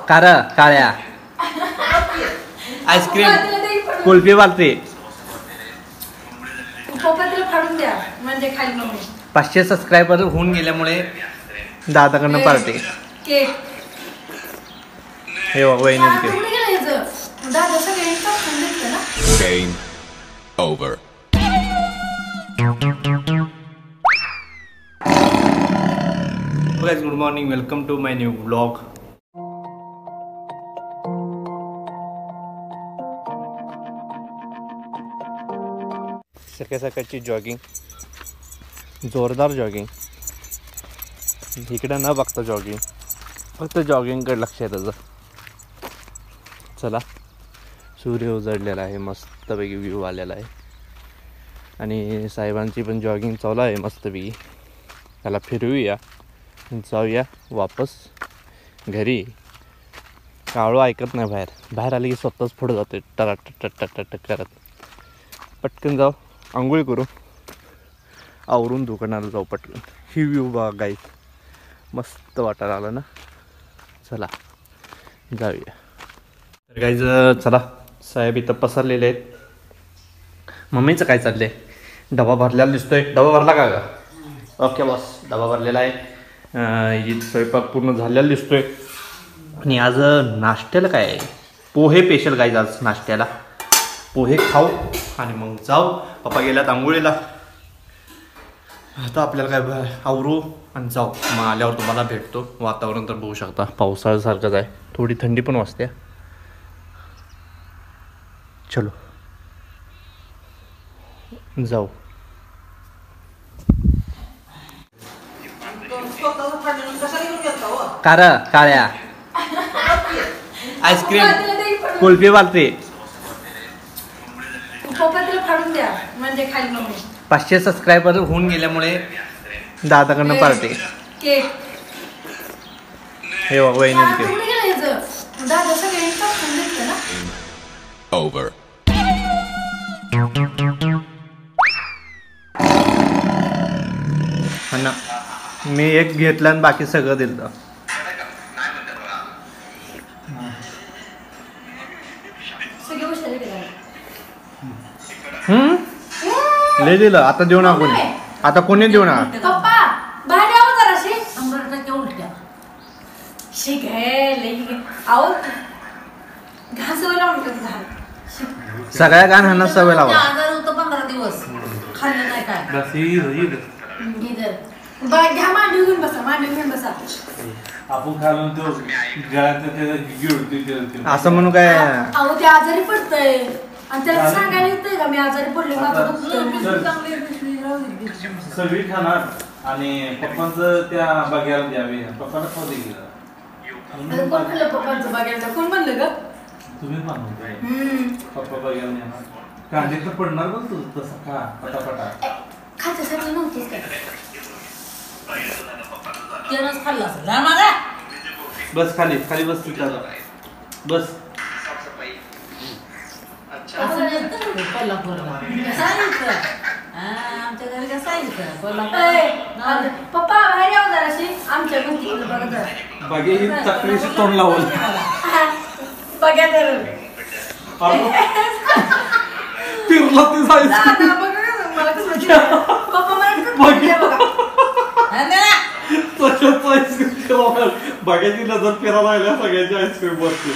Car काळ्या ice cream kulfi वालते 500 subscriber होऊन गेल्यामुळे दादाकडनं पार्टी हे वहिनी Game over. guys, good morning, welcome to my new vlog. सकाळची जॉगिंग, जोरदार जॉगिंग, इकडे न बघता जॉगिंग, फक्त जॉगिंगकडे लक्ष आहे त्याचं. चला, सूर्य उजळलेला आहे, मस्तपैकी व्ह्यू आलेला आहे आणि साहेबांची पण जॉगिंग चालू आहे मस्तपैकी. त्याला फिरवूया, जाऊया वापस घरी. काळू ऐकत नाही, बाहेर आले की स्वतःच पुढे जाते टट करत. पटकन जाऊ, आंघोळी करू, आवरून दुकानाला जाऊ पटकन. ही व्ह्यू बघा गाईज, मस्त वाटायला आलं ना. चला जाऊया. तर गाईज चला, साहेब इथं पसरलेले आहेत. मम्मीचं काय चाललंय? डबा भरलेला दिसतोय. डबा भरला का ग? ओके बस, डबा भरलेला आहे. इथं स्वयंपाक पूर्ण झालेला दिसतोय. आणि आज नाश्त्याला काय आहे? पोहे स्पेशल गाईज. आज नाश्त्याला पोहे खाऊ आणि मग जाऊ. पप्पा गेल्यात आंघोळीला. आता आपल्याला काय आवरू आणि जाऊ. मग आल्यावर तुम्हाला भेटतो. वातावरण तर बघू शकता, पावसाळ्यासारखंच आहे. थोडी थंडी पण वाजते. चलो जाऊ. कार काळ्या आईस्क्रीम कुल्फी वालते 500 सबस्क्रायबर होऊन गेल्यामुळे दादाकडनं पार्टी. हे वहिनी Over. ना, मी एक घेतला आणि बाकी सगळं दिलं. लय दिलं. आता देऊ ना कोणी? आता कोणी देऊ ना? सगळ्या गाण्यांना सवय लावा. 15 दिवस खाल्लं नाही काय. असं म्हणून काय ते आजारी पडतंय आणि त्याला सांगायला येतंय का मी आजारी पडले. सगळी खाणार आणि पप्पांचं त्या बघायला द्यावे. पप्पाला खाऊ दे. कोण खाल्लं पप्पांचं बघायला? कोण म्हणलं ग? तुम्ही पप्पा बघायला नेणार. कांदे तर पडणार बघ तू तसं खा पटापटा. खात्यासाठी नव्हतंच काय. तेच खाल्लं असेल ना मला. बस खाली खाली बस तिथं बस. असं नसतं कोल्हापूरला. सांगितलं आमच्या घरी काय सांगितलं कोल्हापूर. पप्पा बाहेर यावं जराशी आमच्या घरी बघा जरा. बाकी ही चकरीशी तोंड लावल बघा तर फिरला ते जायचं. पप्पा मला बघायची नजर फिरायला लागल्या सगळ्यांची आईस्क्रीम वरती.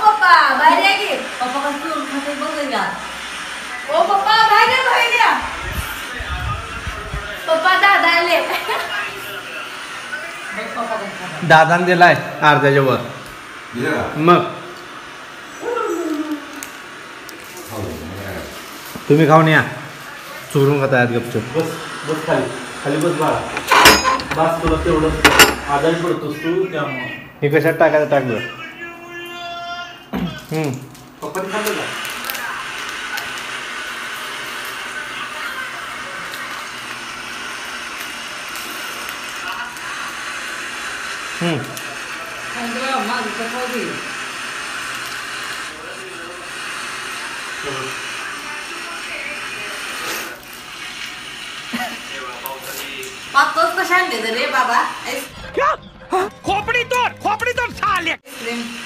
पप्पा बाहेर या की. पप्पा का तू खाते बघूया. ओ पप्पा बाहेर या. पप्पा दादा आले. दादाने दिलाय अर्ध्याच्या वर. मग तुम्ही खाऊन या. चोरून खाता यात गपचूप. बस बस खाली खाली बस बाळा. बस तुला तेवढं आजारी पडतोस तू त्यामुळे. हे कशात टाकायचं टाकलं. पप्पाने खाल्लं का? पातच कशा आणले तर रे बाबा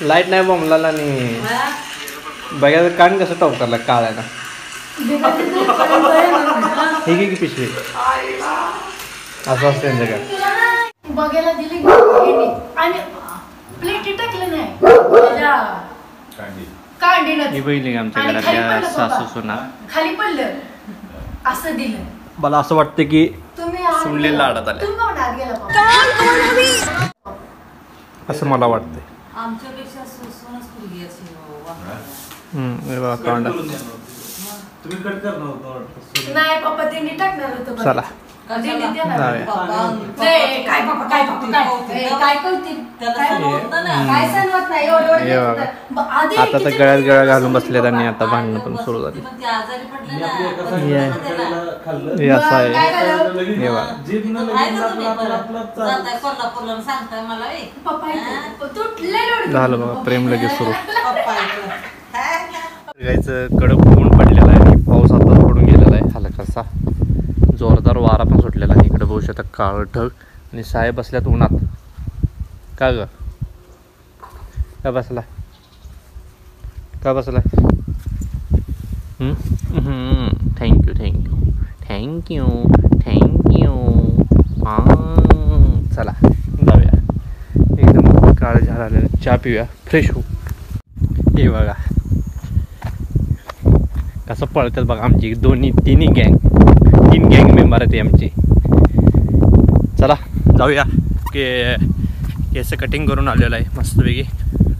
लाईट नाही बोंबला आणि बघायचं कान कसं टवकारला काळायला हे की पिशवी असं असतं त्यांचं काय बघायला दिली गेली आणि प्लेटी टाकले नाही त्याच्या कांडीनं ही बहिणी आमच्या आणि खाली घरातल्या पडलं सासू बाबा. सुना खाली पडलं असं दिलं मला असं वाटतं की तुम्ही आत सुनलेलं गेला. लाडात आलंय. तुम्ही कोण आत गेला बाबा? असं मला वाटतंय आमच्यापेक्षा सोनच मुलगी अशी हे बघा कांड तुम्ही कट करणार होतं वाटतं. नाही पप्पा त्यांनी टाकणार होतं बघ. चला दिंडीत येणार. जाऊया. नाही, काय पप्पा काय कळतील काय सणवत नाही एवढं हे एवढं बघा. आधी आता तर किती गळ्यात गळ्या घालून बसलेत आणि आता भांडणं पण सुरू झाली पण ते आजारी पडले मी आपल्या एका ना साईडला त्याला. खाल्लं- खाल्लं. हे असं आहे काय झालं? लगेच हे बघा. जीभनं लगेच आहे का आपलं- तुम्ही आपलं- परत? आपलं चालू. जाताय कोल्हापूरला आणि सांगताय मला ए, पप्पा इथे तुटले लोड झालं बघा प्रेम लगेच सुरू पप्पा इकडं. गायचं कडक ऊन पडलेलं आहे आणि पाऊस आता पडून गेलेला आहे हलकासा जोरदार वारा पण सुटलेला आहे इकडे बघू शकता काळं ढग आणि साहेब बसल्यात उन्हात का ग का बसला का बसला थँक्यू थँक्यू थँक्यू थँक्यू हां चला जाऊया एकदम काळं झाड आलेलं चहा पिऊया फ्रेश होऊ हे बघा कसं पळतात बघा आमची तिन्ही गँग मेंबर आहेत आमची चला जाऊया केस कटिंग करून आलेलं आहे मस्तपैकी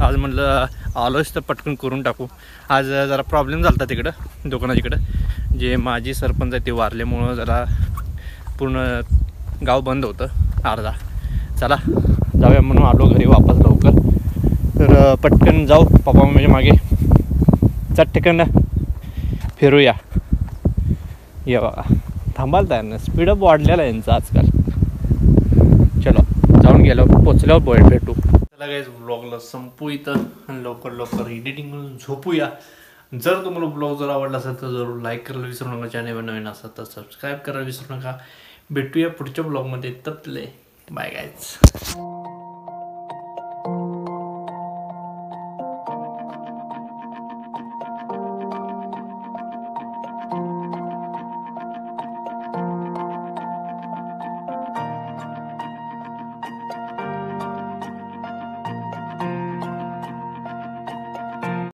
आज म्हटलं आलोच तर पटकन करून टाकू आज जरा प्रॉब्लेम झाला होता तिकडं दुकानाच्याकडं जे माजी सरपंच आहे ते वारल्यामुळं जरा पूर्ण गाव बंद होतं अर्धा चला जाऊया म्हणून आलो घरी वापस लवकर तर पटकन जाऊ पप्पा मम्मीच्या मागे चटकन फिरूया या बघा थांबाल तयार नाही स्पीडअप वाढलेला आहे यांचा आजकाल चलो जाऊन गेलो पोचल्यावर बोय भेटू चला गाईज ब्लॉगला संपू इथं आणि लवकर एडिटिंग करून झोपूया जर तुम्हाला ब्लॉग जर आवडला असेल तर जरूर लाईक करायला विसरू नका चॅनल नवीन असेल तर सबस्क्राईब करायला विसरू नका भेटूया पुढच्या ब्लॉगमध्ये तपले बाय गाईज